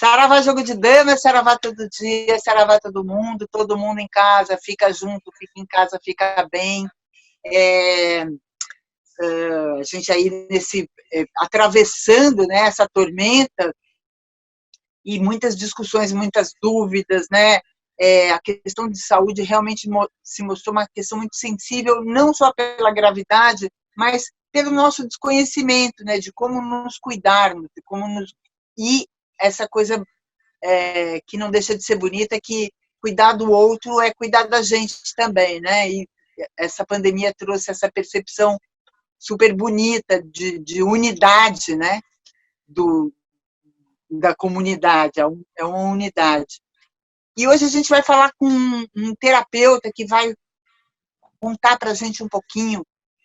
Saravá jogo de dama, saravá todo dia, saravá todo mundo em casa, fica junto, fica em casa, fica bem. É, a gente aí atravessando, né, essa tormenta, e muitas discussões, muitas dúvidas, né? A questão de saúde realmente se mostrou uma questão muito sensível, não só pela gravidade, mas pelo nosso desconhecimento, né, de como nos cuidarmos, de como nos... E essa coisa que não deixa de ser bonita, que cuidar do outro é cuidar da gente também, né? E essa pandemia trouxe essa percepção super bonita de unidade, né? Da comunidade, é uma unidade. E hoje a gente vai falar com um terapeuta que vai contar para a gente um pouquinho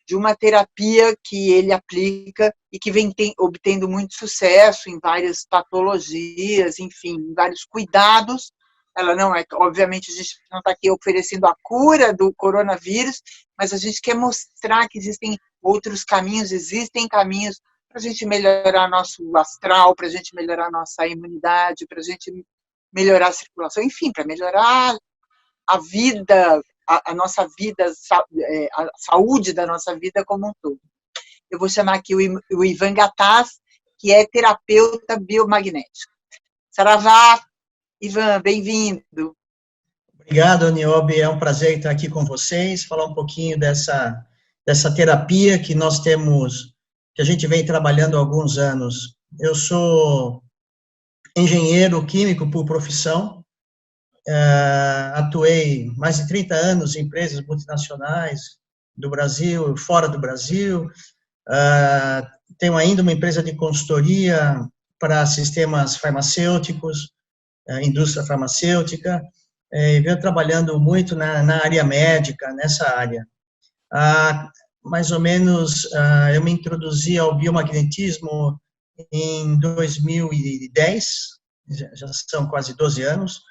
de uma terapia que ele aplica e que vem obtendo muito sucesso em várias patologias, enfim, em vários cuidados. Ela não é, obviamente, a gente não está aqui oferecendo a cura do coronavírus, mas a gente quer mostrar que existem outros caminhos, existem caminhos para a gente melhorar nosso astral, para a gente melhorar nossa imunidade, para a gente melhorar a circulação, enfim, para melhorar a vida, a nossa vida, a saúde da nossa vida como um todo. Eu vou chamar aqui o Ivan Gataz, que é terapeuta biomagnético. Saravá, Ivan, bem-vindo. Obrigado, Niobe, é um prazer estar aqui com vocês, falar um pouquinho dessa terapia que nós temos, que a gente vem trabalhando há alguns anos. Eu sou engenheiro químico por profissão, atuei mais de 30 anos em empresas multinacionais do Brasil, fora do Brasil, tenho ainda uma empresa de consultoria para sistemas farmacêuticos, indústria farmacêutica, e venho trabalhando muito na área médica, nessa área. Mais ou menos, eu me introduzi ao biomagnetismo em 2010, já são quase 12 anos,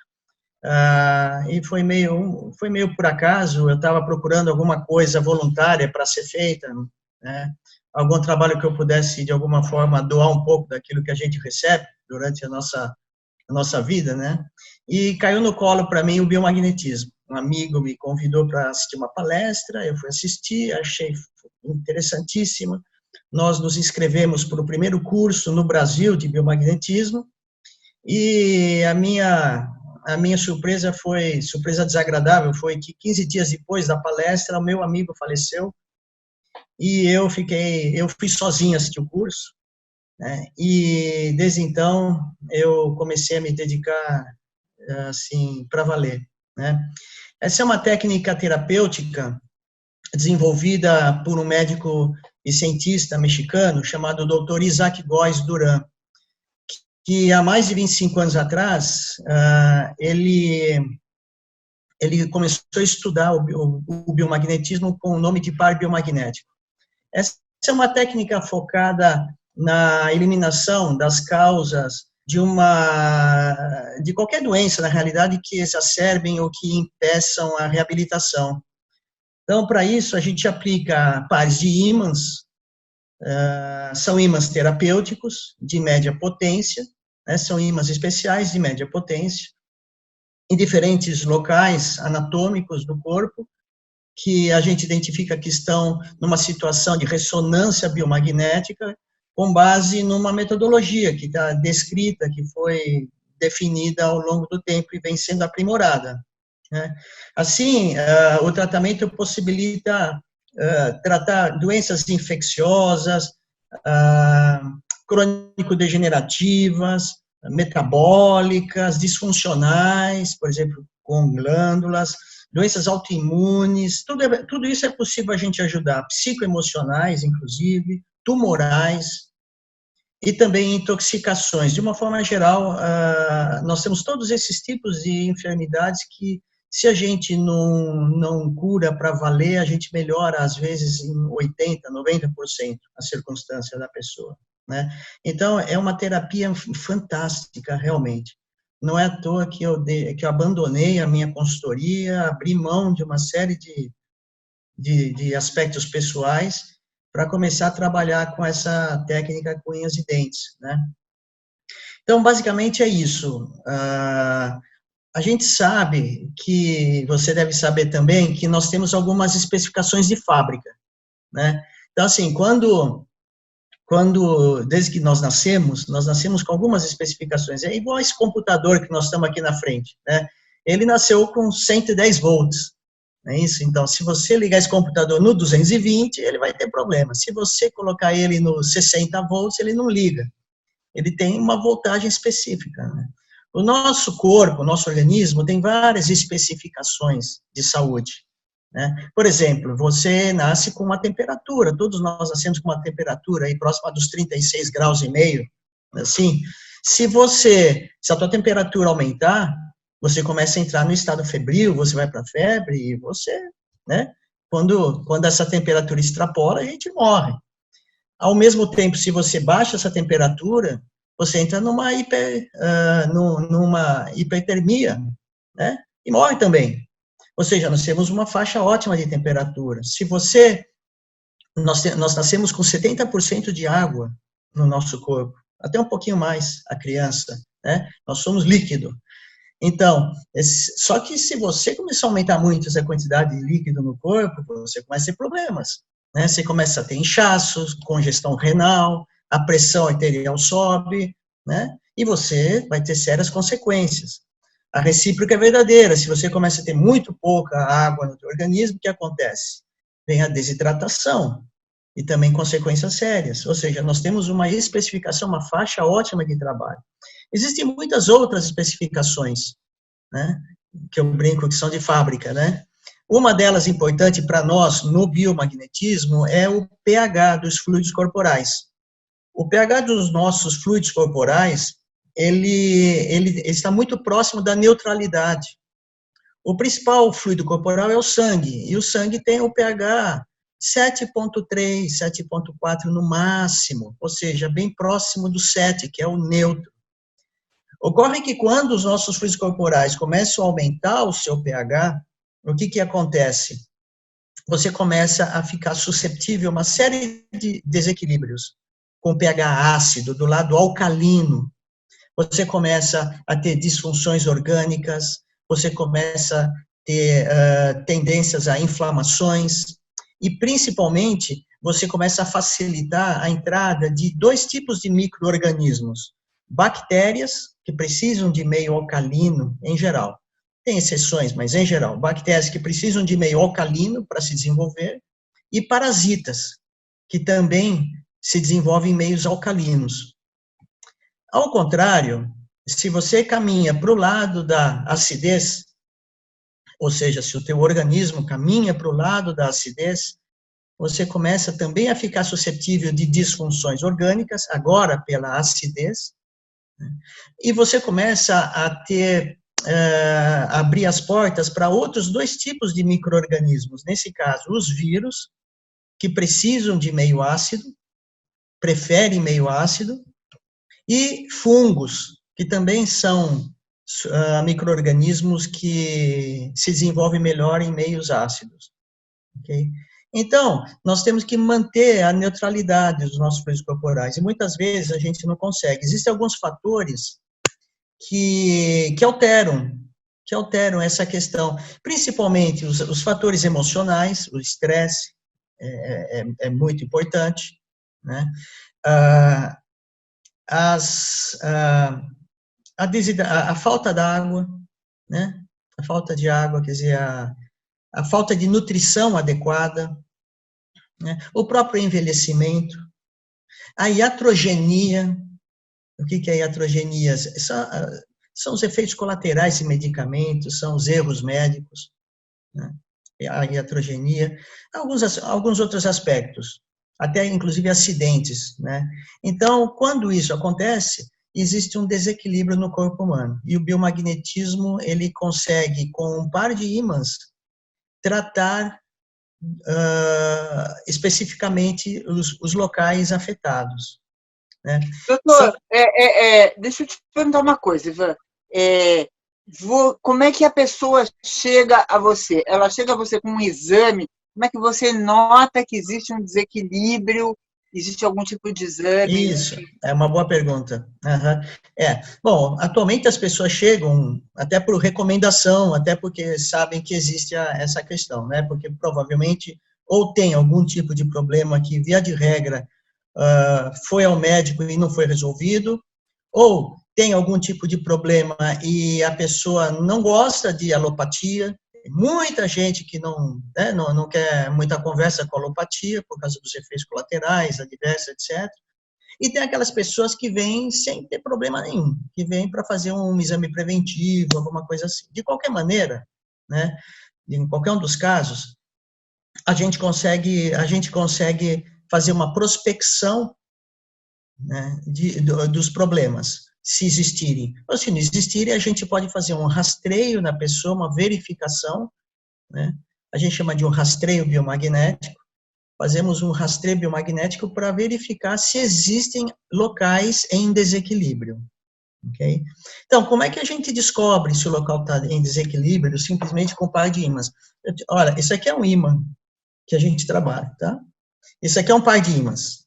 e foi meio por acaso. Eu estava procurando alguma coisa voluntária para ser feita, né? Algum trabalho que eu pudesse, de alguma forma, doar um pouco daquilo que a gente recebe durante a nossa vida, né? E caiu no colo para mim o biomagnetismo. Um amigo me convidou para assistir uma palestra, eu fui assistir, achei interessantíssima. Nós nos inscrevemos para o primeiro curso no Brasil de biomagnetismo, e a minha surpresa foi, surpresa desagradável, foi que 15 dias depois da palestra, o meu amigo faleceu, e eu fui sozinho assistir o curso, né? E desde então eu comecei a me dedicar assim para valer, né? Essa é uma técnica terapêutica desenvolvida por um médico e cientista mexicano chamado Dr. Isaac Góes Duran, que há mais de 25 anos atrás ele começou a estudar o biomagnetismo com o nome de par biomagnético. Essa é uma técnica focada na eliminação das causas de qualquer doença, na realidade, que exacerbem ou que impeçam a reabilitação. Então, para isso, a gente aplica pares de ímãs, são ímãs terapêuticos, de média potência, né, são ímãs especiais de média potência, em diferentes locais anatômicos do corpo, que a gente identifica que estão numa situação de ressonância biomagnética, com base numa metodologia que está descrita, que foi definida ao longo do tempo e vem sendo aprimorada, né? Assim, o tratamento possibilita tratar doenças infecciosas, crônico-degenerativas, metabólicas, disfuncionais, por exemplo, com glândulas, doenças autoimunes, tudo isso é possível a gente ajudar, psicoemocionais, inclusive, tumorais, e também intoxicações. De uma forma geral, nós temos todos esses tipos de enfermidades que, se a gente não cura para valer, a gente melhora, às vezes, em 80%, 90% a circunstância da pessoa, né? Então, é uma terapia fantástica, realmente. Não é à toa que eu abandonei a minha consultoria, abri mão de uma série de aspectos pessoais para começar a trabalhar com essa técnica com unhas e dentes, né? Então, basicamente é isso. A gente sabe que, você deve saber também, que nós temos algumas especificações de fábrica, né? Então, assim, desde que nós nascemos com algumas especificações. É igual esse computador que nós estamos aqui na frente, né? Ele nasceu com 110 volts, não é isso? Então, se você ligar esse computador no 220, ele vai ter problema. Se você colocar ele no 60 volts, ele não liga. Ele tem uma voltagem específica, né? O nosso corpo, o nosso organismo, tem várias especificações de saúde, né? Por exemplo, você nasce com uma temperatura, todos nós nascemos com uma temperatura aí próxima dos 36 graus e meio, assim. Se a tua temperatura aumentar, você começa a entrar no estado febril, você vai para a febre e você, né? Quando essa temperatura extrapola, a gente morre. Ao mesmo tempo, se você baixa essa temperatura, você entra numa hipertermia, né? E morre também. Ou seja, nós temos uma faixa ótima de temperatura. Nós nascemos com 70% de água no nosso corpo, até um pouquinho mais a criança, né? Nós somos líquido. Então, só que se você começar a aumentar muito essa quantidade de líquido no corpo, você começa a ter problemas, né? Você começa a ter inchaços, congestão renal, a pressão arterial sobe, né? E você vai ter sérias consequências. A recíproca é verdadeira. Se você começa a ter muito pouca água no teu organismo, o que acontece? Vem a desidratação e também consequências sérias. Ou seja, nós temos uma especificação, uma faixa ótima de trabalho. Existem muitas outras especificações, né, que eu brinco que são de fábrica, né? Uma delas importante para nós no biomagnetismo é o pH dos fluidos corporais. O pH dos nossos fluidos corporais, ele está muito próximo da neutralidade. O principal fluido corporal é o sangue, e o sangue tem o pH 7,3, 7,4 no máximo, ou seja, bem próximo do 7, que é o neutro. Ocorre que quando os nossos fluidos corporais começam a aumentar o seu pH, o que acontece? Você começa a ficar suscetível a uma série de desequilíbrios, com pH ácido, do lado alcalino. Você começa a ter disfunções orgânicas, você começa a ter tendências a inflamações, e principalmente você começa a facilitar a entrada de dois tipos de micro-organismos: bactérias, que precisam de meio alcalino, em geral. Tem exceções, mas em geral, bactérias que precisam de meio alcalino para se desenvolver, e parasitas, que também se desenvolvem em meios alcalinos. Ao contrário, se você caminha para o lado da acidez, ou seja, se o teu organismo caminha para o lado da acidez, você começa também a ficar suscetível de disfunções orgânicas, agora pela acidez, e você começa a ter, abrir as portas para outros dois tipos de micro-organismos. Nesse caso, os vírus, que precisam de meio ácido, preferem meio ácido, e fungos, que também são micro-organismos que se desenvolvem melhor em meios ácidos. Okay? Então, nós temos que manter a neutralidade dos nossos fluidos corporais, e muitas vezes a gente não consegue. Existem alguns fatores que alteram essa questão, principalmente os fatores emocionais, o estresse é muito importante, né? A falta d'água, né? A falta de água, quer dizer, a falta de nutrição adequada, né? O próprio envelhecimento, a iatrogenia. O que é a iatrogenia? São os efeitos colaterais de medicamentos, são os erros médicos, né? A iatrogenia, alguns outros aspectos, até inclusive acidentes, né? Então, quando isso acontece, existe um desequilíbrio no corpo humano, e o biomagnetismo, ele consegue, com um par de ímãs, tratar especificamente os locais afetados, né? Doutor, deixa eu te perguntar uma coisa, Ivan. Como é que a pessoa chega a você? Ela chega a você com um exame? Como é que você nota que existe um desequilíbrio Existe algum tipo de exame? Isso, é uma boa pergunta. Aham. Bom, atualmente as pessoas chegam até por recomendação, até porque sabem que existe essa questão, né? Porque provavelmente ou tem algum tipo de problema que, via de regra, foi ao médico e não foi resolvido, ou tem algum tipo de problema e a pessoa não gosta de alopatia. Tem muita gente que não, né, não quer muita conversa com a alopatia por causa dos efeitos colaterais, adversos, etc. E tem aquelas pessoas que vêm sem ter problema nenhum, que vêm para fazer um exame preventivo, alguma coisa assim. De qualquer maneira, né, em qualquer um dos casos, a gente consegue fazer uma prospecção, né, dos problemas, se existirem. Ou se não existirem, a gente pode fazer um rastreio na pessoa, uma verificação, né, a gente chama de um rastreio biomagnético. Fazemos um rastreio biomagnético para verificar se existem locais em desequilíbrio. Okay? Então, como é que a gente descobre se o local está em desequilíbrio? Simplesmente com par de ímãs. Olha, isso aqui é um ímã que a gente trabalha, tá? Isso aqui é um par de ímãs.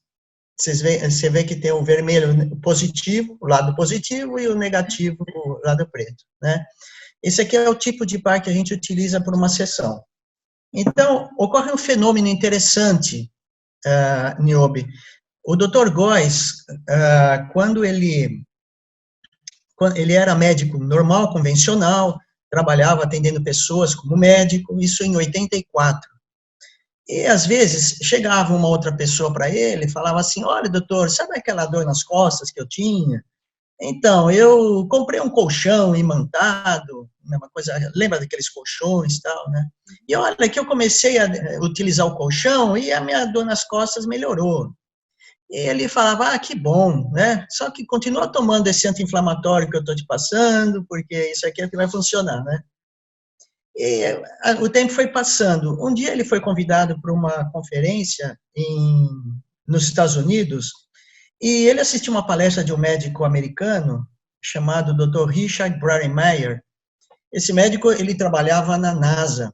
Você vê que tem o vermelho positivo, o lado positivo, e o negativo, o lado preto, né? Esse aqui é o tipo de par que a gente utiliza para uma sessão. Então, ocorre um fenômeno interessante, Niobe. O Dr. Góes, quando ele era médico normal, convencional, trabalhava atendendo pessoas como médico, isso em 84. E, às vezes, chegava uma outra pessoa para ele e falava assim, olha, doutor, sabe aquela dor nas costas que eu tinha? Então, eu comprei um colchão imantado, uma coisa, lembra daqueles colchões e tal, né? E olha que eu comecei a utilizar o colchão e a minha dor nas costas melhorou. E ele falava, que bom, né? Só que continua tomando esse anti-inflamatório que eu estou te passando, porque isso aqui é o que vai funcionar, né? E o tempo foi passando. Um dia ele foi convidado para uma conferência nos Estados Unidos, e ele assistiu uma palestra de um médico americano chamado Dr. Richard Braunmeier. Esse médico, ele trabalhava na NASA.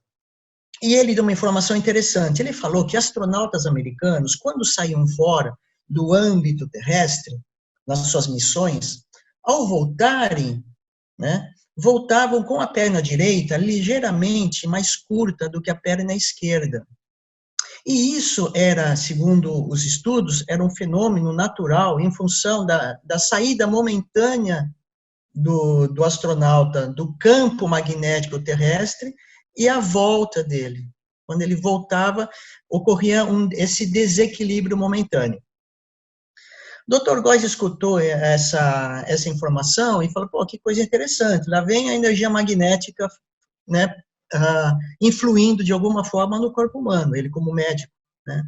E ele deu uma informação interessante. Ele falou que astronautas americanos, quando saíam fora do âmbito terrestre, nas suas missões, ao voltarem, né, voltavam com a perna direita ligeiramente mais curta do que a perna esquerda. E isso era, segundo os estudos, era um fenômeno natural em função da saída momentânea do astronauta do campo magnético terrestre e a volta dele. Quando ele voltava, ocorria esse desequilíbrio momentâneo. O Dr. Góes escutou essa informação e falou, pô, que coisa interessante, lá vem a energia magnética, né, influindo de alguma forma no corpo humano, ele como médico, né.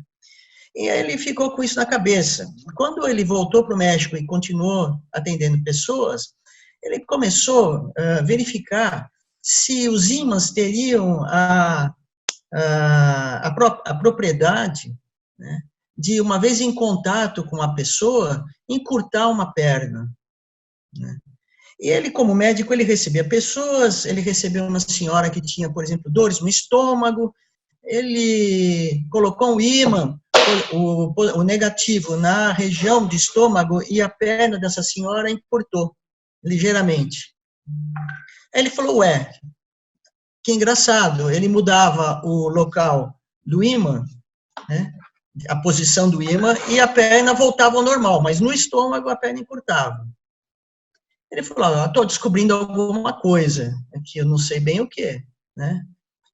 E aí ele ficou com isso na cabeça. Quando ele voltou para o México e continuou atendendo pessoas, ele começou a verificar se os ímãs teriam a propriedade, né, de, uma vez em contato com a pessoa, encurtar uma perna, né. E ele, como médico, ele recebia pessoas, ele recebeu uma senhora que tinha, por exemplo, dores no estômago, ele colocou um ímã, o negativo, na região do estômago e a perna dessa senhora encurtou ligeiramente. Aí ele falou, que engraçado, ele mudava o local do ímã, né, a posição do ímã, e a perna voltava ao normal, mas no estômago a perna encurtava. Ele falou, estou descobrindo alguma coisa, que eu não sei bem o que, né?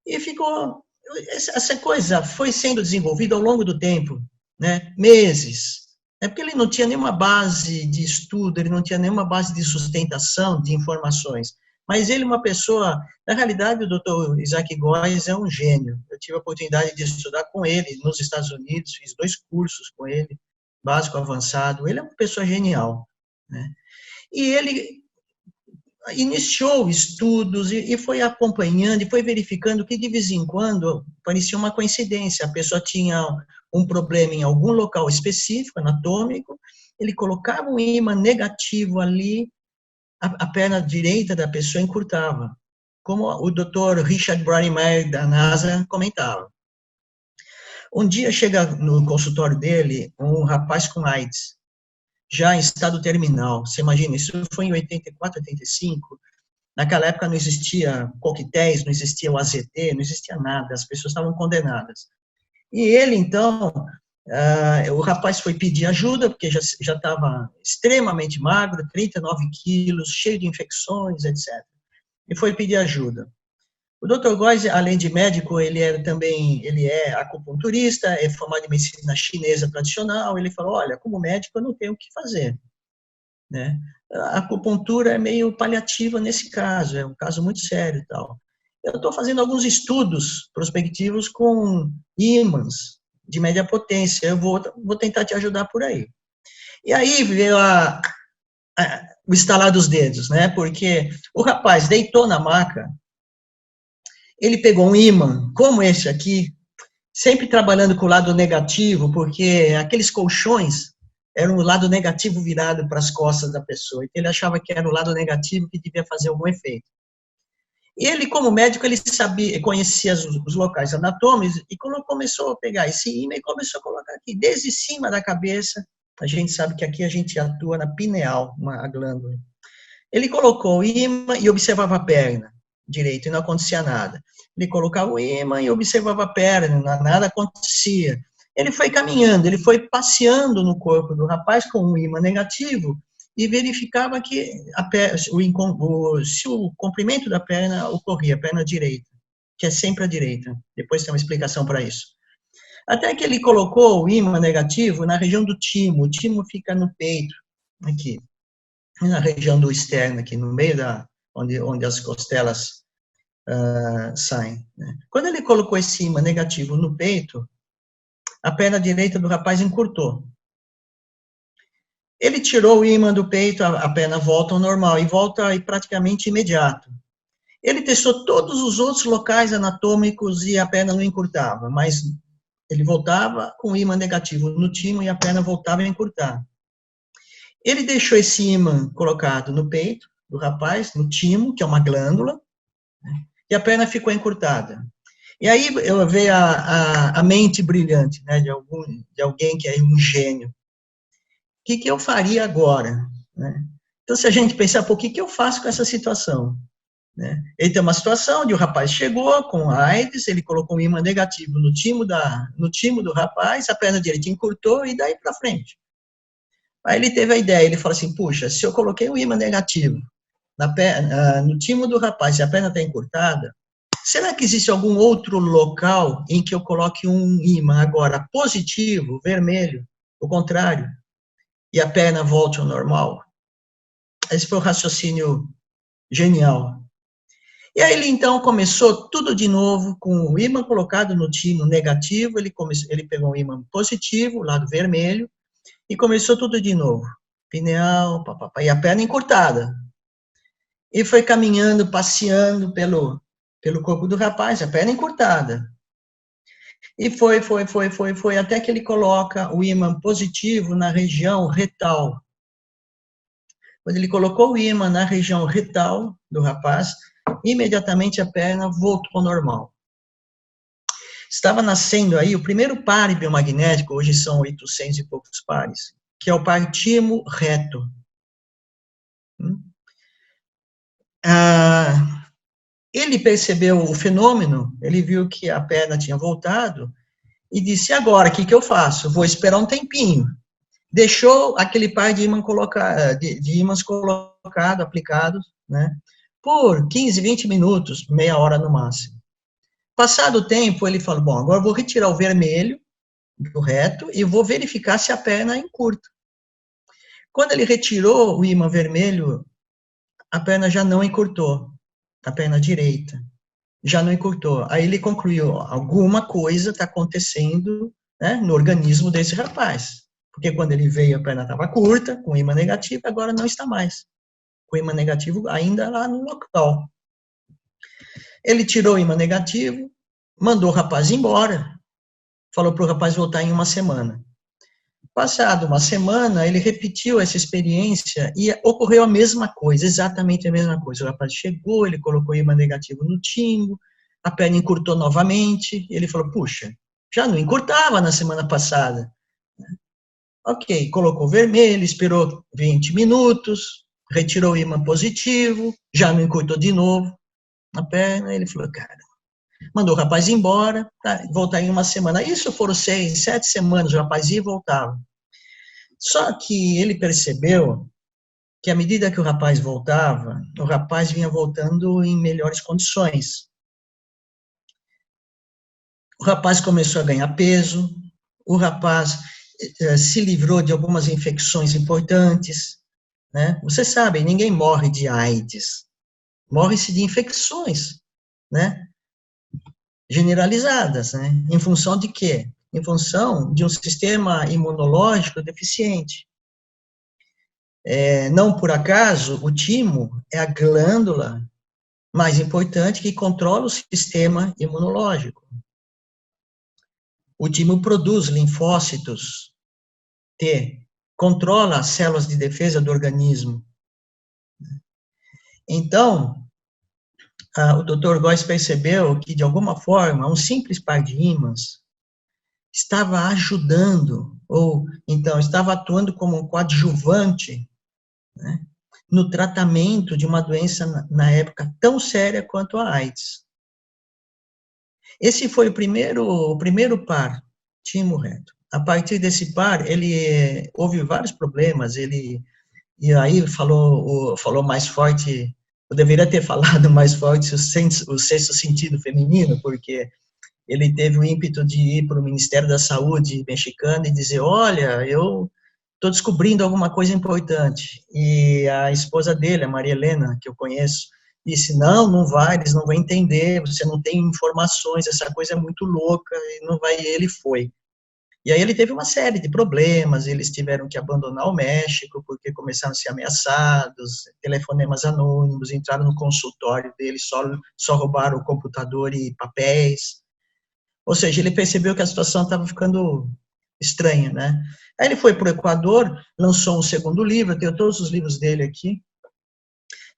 E ficou, essa coisa foi sendo desenvolvida ao longo do tempo, né? Meses. Porque ele não tinha nenhuma base de estudo, ele não tinha nenhuma base de sustentação de informações. Mas ele, uma pessoa, na realidade, o Dr. Isaac Góes é um gênio. Eu tive a oportunidade de estudar com ele nos Estados Unidos, fiz 2 cursos com ele, básico avançado. Ele é uma pessoa genial, né? E ele iniciou estudos e foi acompanhando e foi verificando que, de vez em quando, parecia uma coincidência. A pessoa tinha um problema em algum local específico, anatômico, ele colocava um ímã negativo ali, a perna direita da pessoa encurtava, como o Dr. Richard Braunmeier da NASA comentava. Um dia chega no consultório dele um rapaz com AIDS, já em estado terminal. Você imagina, isso foi em 84, 85. Naquela época não existia coquetéis, não existia o AZT, não existia nada, as pessoas estavam condenadas. E ele, então, o rapaz foi pedir ajuda, porque já estava extremamente magro, 39 quilos, cheio de infecções, etc. E foi pedir ajuda. O Dr. Góes, além de médico, ele é acupunturista, é formado em medicina chinesa tradicional. Ele falou, olha, como médico eu não tenho o que fazer, né? A acupuntura é meio paliativa nesse caso, é um caso muito sério e tal. Eu estou fazendo alguns estudos prospectivos com ímãs de média potência, eu vou tentar te ajudar por aí. E aí veio o estalar dos dedos, né? Porque o rapaz deitou na maca, ele pegou um ímã, como esse aqui, sempre trabalhando com o lado negativo, porque aqueles colchões eram o lado negativo virado para as costas da pessoa. Então ele achava que era o lado negativo que devia fazer algum efeito. Ele, como médico, ele sabia, conhecia os locais anatômicos e começou a pegar esse ímã e começou a colocar aqui, desde cima da cabeça. A gente sabe que aqui a gente atua na pineal, a glândula. Ele colocou o ímã e observava a perna direito e não acontecia nada. Ele colocava o ímã e observava a perna, nada acontecia. Ele foi caminhando, ele foi passeando no corpo do rapaz com um ímã negativo e verificava que se o comprimento da perna ocorria, a perna direita, que é sempre a direita. Depois tem uma explicação para isso. Até que ele colocou o ímã negativo na região do timo. O timo fica no peito, aqui, na região do externo, aqui no meio onde as costelas saem. Né? Quando ele colocou esse ímã negativo no peito, a perna direita do rapaz encurtou. Ele tirou o ímã do peito, a perna volta ao normal, e volta praticamente imediato. Ele testou todos os outros locais anatômicos e a perna não encurtava, mas ele voltava com o ímã negativo no timo e a perna voltava a encurtar. Ele deixou esse ímã colocado no peito do rapaz, no timo, que é uma glândula, e a perna ficou encurtada. E aí eu vejo a mente brilhante, né, de alguém que é um gênio. O que eu faria agora? Né? Então, se a gente pensar, pô, o que eu faço com essa situação? Né? Ele tem uma situação onde o rapaz chegou com AIDS, ele colocou um ímã negativo no timo do rapaz, a perna direita encurtou e daí para frente. Aí ele teve a ideia, ele falou assim, puxa, se eu coloquei um ímã negativo no timo do rapaz e a perna está encurtada, será que existe algum outro local em que eu coloque um ímã agora positivo, vermelho, o contrário, e a perna volte ao normal? Esse foi o raciocínio genial. E aí ele então começou tudo de novo, com o ímã colocado no timo negativo, ele pegou um ímã positivo, lado vermelho, e começou tudo de novo. Pineal, papapá, e a perna encurtada. E foi caminhando, passeando pelo corpo do rapaz, a perna encurtada. E foi, até que ele coloca o ímã positivo na região retal. Quando ele colocou o ímã na região retal do rapaz, imediatamente a perna voltou ao normal. Estava nascendo aí o primeiro par biomagnético, hoje são 800 e poucos pares, que é o par timo reto. Ele percebeu o fenômeno, ele viu que a perna tinha voltado e disse, agora, o que eu faço? Vou esperar um tempinho. Deixou aquele par de ímãs colocado, aplicado, né, por 15, 20 minutos, meia hora no máximo. Passado o tempo, ele falou, bom, agora eu vou retirar o vermelho do reto e vou verificar se a perna encurta. Quando ele retirou o ímã vermelho, a perna já não encurtou, a perna direita já não encurtou. Aí ele concluiu, alguma coisa está acontecendo, né, no organismo desse rapaz. Porque quando ele veio, a perna estava curta, com ímã negativo, agora não está mais. Com ímã negativo ainda lá no local. Ele tirou o ímã negativo, mandou o rapaz embora, falou para o rapaz voltar em uma semana. Passado uma semana, ele repetiu essa experiência e ocorreu a mesma coisa, exatamente a mesma coisa. O rapaz chegou, ele colocou o ímã negativo no timo, a perna encurtou novamente, e ele falou, puxa, já não encurtava na semana passada. Ok, colocou vermelho, esperou 20 minutos, retirou o ímã positivo, já não encurtou de novo na perna, ele falou, cara, mandou o rapaz embora, tá, voltar em uma semana. Isso foram 6, 7 semanas, o rapaz ia e voltava. Só que ele percebeu que à medida que o rapaz voltava, o rapaz vinha voltando em melhores condições. O rapaz começou a ganhar peso, o rapaz se livrou de algumas infecções importantes, né? Vocês sabem, ninguém morre de AIDS, morre-se de infecções, né? Generalizadas, né? Em função de quê? Em função de um sistema imunológico deficiente. Não por acaso, o timo é a glândula mais importante que controla o sistema imunológico. O timo produz linfócitos T, controla as células de defesa do organismo. Então, o Dr. Góes percebeu que, de alguma forma, um simples par de ímãs estava ajudando, ou então estava atuando como um coadjuvante, né, no tratamento de uma doença, na época, tão séria quanto a AIDS. Esse foi o primeiro par, timo reto. A partir desse par, houve vários problemas, e aí falou mais forte, eu deveria ter falado mais forte o sexto sentido feminino, porque ele teve o ímpeto de ir para o Ministério da Saúde mexicano e dizer, olha, eu estou descobrindo alguma coisa importante. E a esposa dele, a Maria Helena, que eu conheço, disse, não vai, eles não vão entender, você não tem informações, essa coisa é muito louca, e não vai, e ele foi. E aí ele teve uma série de problemas, eles tiveram que abandonar o México, porque começaram a ser ameaçados, telefonemas anônimos, entraram no consultório dele, só roubaram o computador e papéis. Ou seja, ele percebeu que a situação estava ficando estranha, né? Aí ele foi para o Equador, lançou um segundo livro, eu tenho todos os livros dele aqui,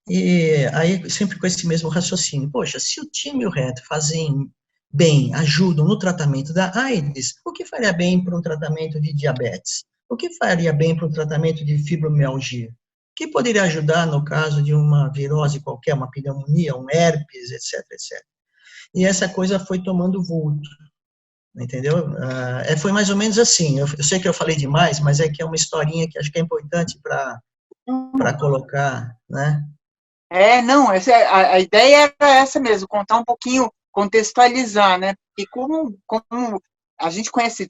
e aí sempre com esse mesmo raciocínio, poxa, se o time e o reto fazem bem, ajudam no tratamento da AIDS, o que faria bem para um tratamento de diabetes? O que faria bem para um tratamento de fibromialgia? O que poderia ajudar no caso de uma virose qualquer, uma pneumonia, um herpes, etc, etc. E essa coisa foi tomando vulto, entendeu? Foi mais ou menos assim, eu sei que eu falei demais, mas é que é uma historinha que acho que é importante para colocar, né? Não, a ideia era essa mesmo, contar um pouquinho, contextualizar, né? Porque como a gente conhece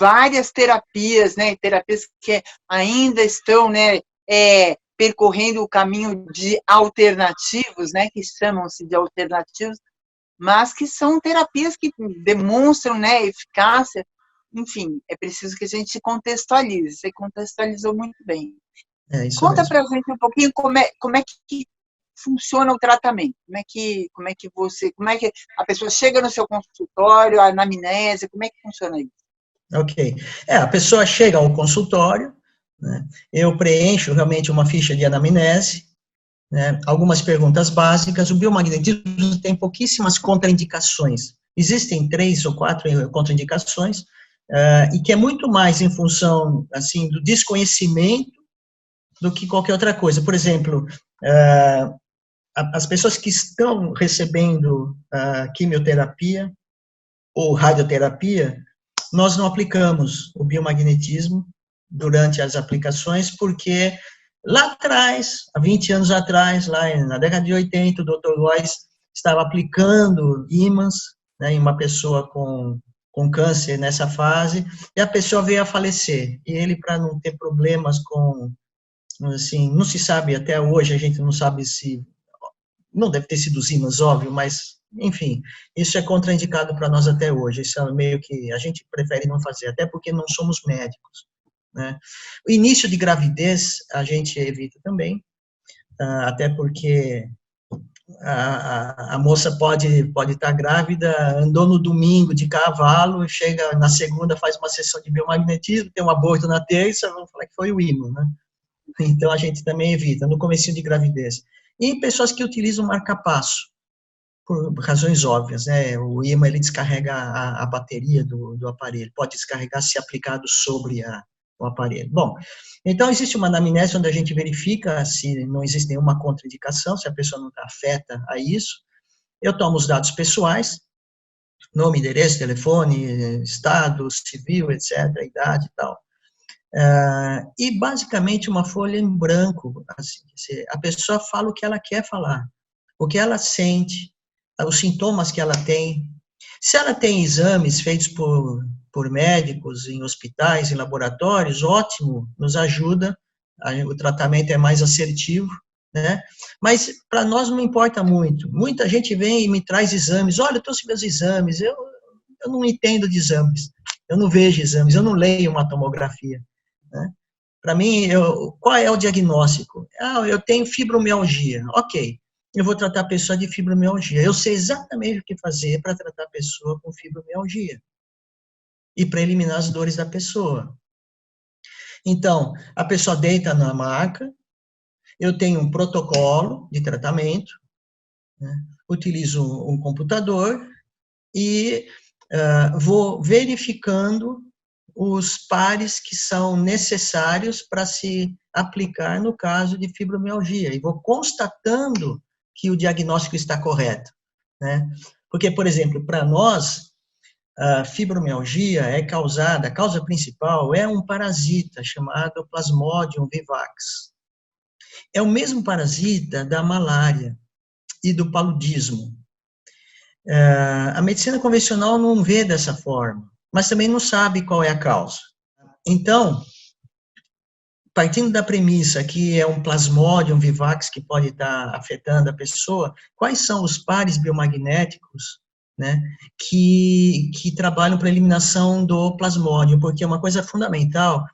várias terapias, né? Terapias que ainda estão, né? Percorrendo o caminho de alternativos, né? Que chamam-se de alternativos, mas que são terapias que demonstram, né? Eficácia. Enfim, é preciso que a gente contextualize. Você contextualizou muito bem. É isso Conta mesmo. para a gente um pouquinho como é que funciona o tratamento? Como é que a pessoa chega no seu consultório, a anamnese, como é que funciona isso? Ok. A pessoa chega ao consultório, né, eu preencho realmente uma ficha de anamnese, né, algumas perguntas básicas, o biomagnetismo tem pouquíssimas contraindicações, existem 3 ou 4 contraindicações, e que é muito mais em função, assim, do desconhecimento do que qualquer outra coisa. Por exemplo, as pessoas que estão recebendo quimioterapia ou radioterapia, nós não aplicamos o biomagnetismo durante as aplicações, porque lá atrás, há 20 anos atrás, lá na década de 80, o Dr. Góes estava aplicando ímãs, né, em uma pessoa com câncer nessa fase, e a pessoa veio a falecer. E ele, para não ter problemas com, assim, não se sabe até hoje, a gente não sabe se, não deve ter sido os ímãs, óbvio, mas enfim, isso é contraindicado para nós até hoje, isso é meio que a gente prefere não fazer, até porque não somos médicos, né? O início de gravidez a gente evita também, até porque a moça pode estar grávida, andou no domingo de cavalo, chega na segunda, faz uma sessão de biomagnetismo, tem um aborto na terça, vamos falar que foi o ímã, né? Então a gente também evita, no comecinho de gravidez. E pessoas que utilizam marca-passo, por razões óbvias, né? O ímã, ele descarrega a bateria do aparelho, pode descarregar se aplicado sobre o aparelho. Bom, então existe uma anamnese onde a gente verifica se não existe nenhuma contraindicação, se a pessoa não está afeta a isso. Eu tomo os dados pessoais, nome, endereço, telefone, estado civil, etc., idade e tal. E basicamente uma folha em branco, assim, a pessoa fala o que ela quer falar, o que ela sente, os sintomas que ela tem. Se ela tem exames feitos por médicos em hospitais, em laboratórios, ótimo, nos ajuda, o tratamento é mais assertivo, né? Mas para nós não importa muito. Muita gente vem e me traz exames, olha, eu trouxe meus exames, eu não entendo de exames, eu não vejo exames, eu não leio uma tomografia, né? Para mim, qual é o diagnóstico? Eu tenho fibromialgia. Ok, eu vou tratar a pessoa de fibromialgia. Eu sei exatamente o que fazer para tratar a pessoa com fibromialgia e para eliminar as dores da pessoa. Então, a pessoa deita na maca, eu tenho um protocolo de tratamento, né? Utilizo um computador e vou verificando os pares que são necessários para se aplicar no caso de fibromialgia, e vou constatando que o diagnóstico está correto, né? Porque, por exemplo, para nós, a fibromialgia é causada, a causa principal é um parasita chamado Plasmodium vivax. É o mesmo parasita da malária e do paludismo. A medicina convencional não vê dessa forma, mas também não sabe qual é a causa. Então, partindo da premissa que é um plasmodium vivax que pode estar afetando a pessoa, quais são os pares biomagnéticos, né, que trabalham para a eliminação do plasmodium? Porque uma coisa fundamental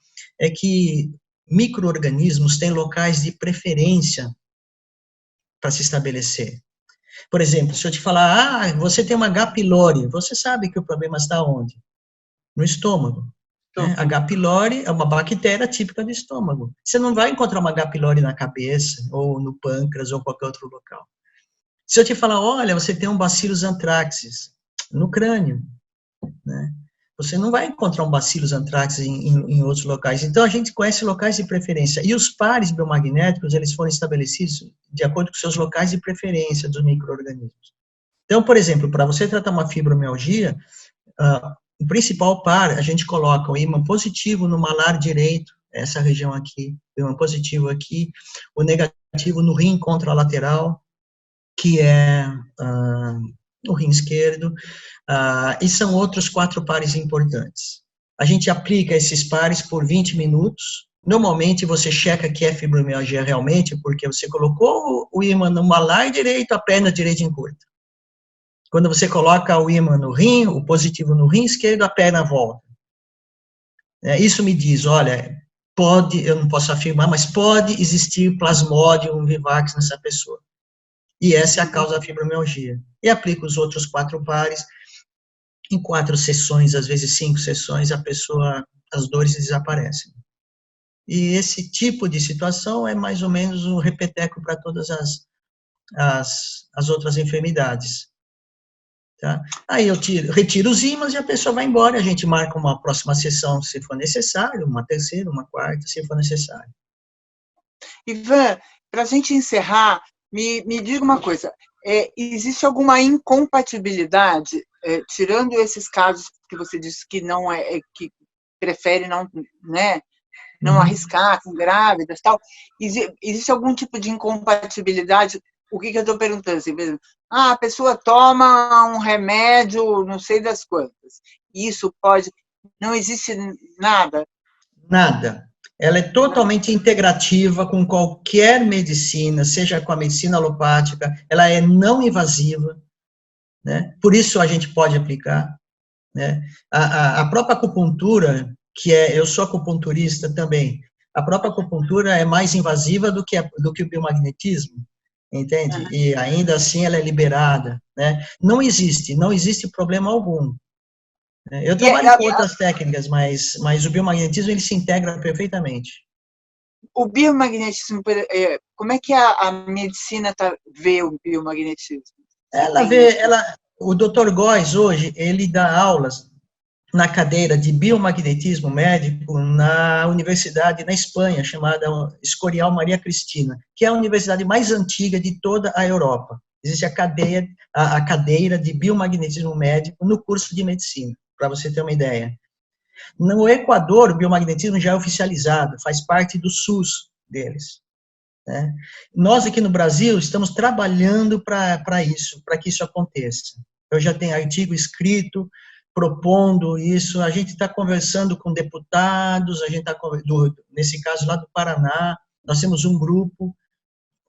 é que micro-organismos têm locais de preferência para se estabelecer. Por exemplo, se eu te falar, você tem uma H. pylori, você sabe que o problema está onde? No estômago. Né? H. pylori é uma bactéria típica do estômago. Você não vai encontrar uma H. pylori na cabeça, ou no pâncreas, ou qualquer outro local. Se eu te falar, olha, você tem um Bacillus anthracis no crânio, né? Você não vai encontrar um Bacillus anthracis em outros locais. Então, a gente conhece locais de preferência. E os pares biomagnéticos, eles foram estabelecidos de acordo com seus locais de preferência dos micro-organismos. Então, por exemplo, para você tratar uma fibromialgia, o principal par, a gente coloca o ímã positivo no malar direito, essa região aqui, o ímã positivo aqui, o negativo no rim contralateral, que é o rim esquerdo, e são outros 4 pares importantes. A gente aplica esses pares por 20 minutos, normalmente você checa que é fibromialgia realmente, porque você colocou o ímã no malar direito, a perna direita encurta. Quando você coloca o ímã no rim, o positivo no rim esquerdo, a perna volta. Isso me diz, olha, eu não posso afirmar, mas pode existir plasmodium vivax nessa pessoa. E essa é a causa da fibromialgia. E aplico os outros 4 pares, em 4 sessões, às vezes 5 sessões, as dores desaparecem. E esse tipo de situação é mais ou menos um repeteco para todas as outras enfermidades. Tá? Aí eu retiro os ímãs e a pessoa vai embora, a gente marca uma próxima sessão se for necessário, uma terceira, uma quarta, se for necessário. Ivan, para a gente encerrar, me diga uma coisa, existe alguma incompatibilidade, tirando esses casos que você disse que não que prefere não, né, não arriscar com grávidas e tal, existe algum tipo de incompatibilidade? O que eu estou perguntando? Assim, a pessoa toma um remédio, não sei das quantas. Isso pode... Não existe nada? Nada. Ela é totalmente integrativa com qualquer medicina, seja com a medicina alopática, ela é não invasiva, né? Por isso a gente pode aplicar, né? A própria acupuntura, eu sou acupunturista também, a própria acupuntura é mais invasiva do que o biomagnetismo, entende? E ainda assim ela é liberada, né? Não existe problema algum. Eu trabalho com outras técnicas, mas o biomagnetismo ele se integra perfeitamente. O biomagnetismo, como é que a medicina vê o biomagnetismo? O Dr. Góes, hoje, ele dá aulas na cadeira de biomagnetismo médico na universidade na Espanha, chamada Escorial Maria Cristina, que é a universidade mais antiga de toda a Europa. Existe a cadeira de biomagnetismo médico no curso de medicina, para você ter uma ideia. No Equador, o biomagnetismo já é oficializado, faz parte do SUS deles. Né? Nós aqui no Brasil estamos trabalhando para que isso aconteça. Eu já tenho artigo escrito propondo isso, a gente está conversando com deputados, a gente está, nesse caso lá do Paraná, nós temos um grupo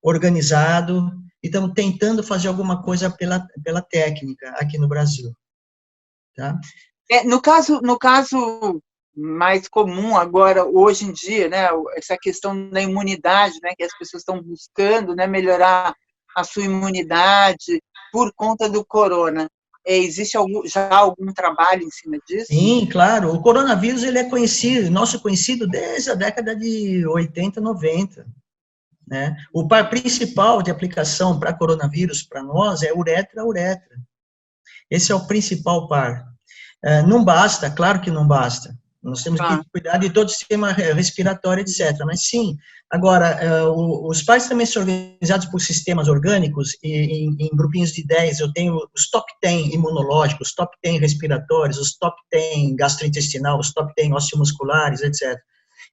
organizado e estamos tentando fazer alguma coisa pela técnica aqui no Brasil. Tá? No caso mais comum agora, hoje em dia, né, essa questão da imunidade, né, que as pessoas estão buscando, né, melhorar a sua imunidade por conta do corona. Existe já algum trabalho em cima disso? Sim, claro. O coronavírus ele é conhecido desde a década de 80, 90. Né? O par principal de aplicação para coronavírus para nós é uretra-uretra. Esse é o principal par. Não basta, claro que não basta. Nós temos que cuidar de todo o sistema respiratório, etc. Mas sim, agora, os pares também são organizados por sistemas orgânicos, e em grupinhos de 10, eu tenho os top 10 imunológicos, os top 10 respiratórios, os top 10 gastrointestinal, os top 10 osteomusculares, etc.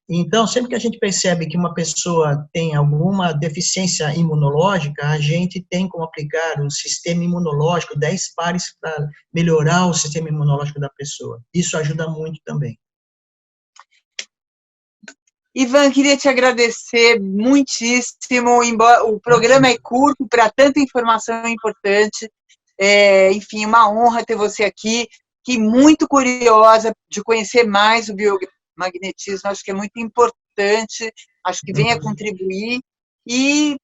Então, sempre que a gente percebe que uma pessoa tem alguma deficiência imunológica, a gente tem como aplicar um sistema imunológico, 10 pares para melhorar o sistema imunológico da pessoa. Isso ajuda muito também. Ivan, queria te agradecer muitíssimo. O programa é curto para tanta informação importante. Enfim, uma honra ter você aqui, que muito curiosa de conhecer mais o biomagnetismo. Acho que é muito importante, acho que vem a contribuir. E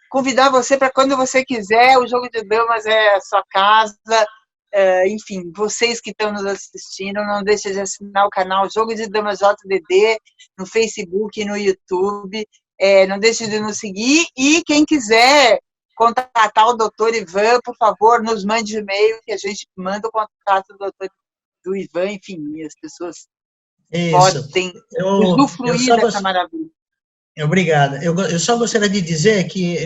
convidar você para quando você quiser, o Jogo de Damas é a sua casa. Enfim, vocês que estão nos assistindo, não deixem de assinar o canal Jogo de Damas JDD no Facebook e no YouTube. Não deixem de nos seguir. E quem quiser contatar o doutor Ivan, por favor, nos mande e-mail que a gente manda o contato do Ivan. Enfim, as pessoas podem usufruir dessa maravilha. Obrigada. Eu só gostaria de dizer que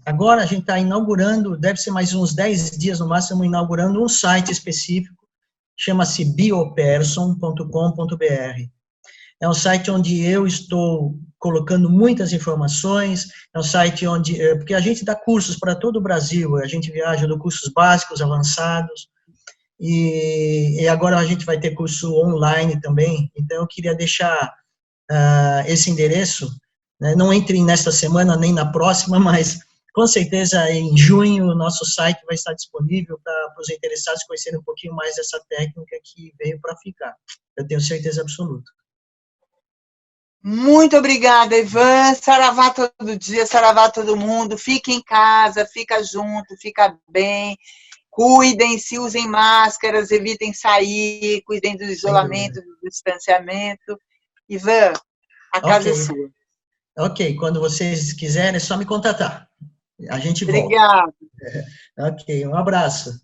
agora a gente está inaugurando, deve ser mais uns 10 dias no máximo, inaugurando um site específico, chama-se bioperson.com.br. É um site onde eu estou colocando muitas informações, é um site porque a gente dá cursos para todo o Brasil, a gente viaja de cursos básicos, avançados, e agora a gente vai ter curso online também, então eu queria deixar esse endereço, né? Não entre nesta semana nem na próxima, mas com certeza em junho o nosso site vai estar disponível para os interessados conhecerem um pouquinho mais dessa técnica que veio para ficar. Eu tenho certeza absoluta. Muito obrigada, Ivan. Saravá todo dia, saravá todo mundo. Fique em casa, fica junto, fica bem. Cuidem-se, usem máscaras, evitem sair, cuidem do isolamento, do distanciamento. Ivan, a casa é sua. Ok, quando vocês quiserem, é só me contatar. A gente volta. Obrigada. Ok, um abraço.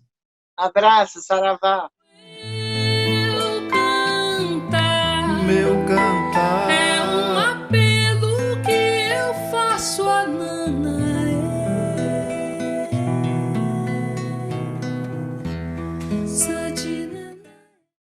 Abraço, saravá. Meu cantar é um apelo que eu faço a Nanaé.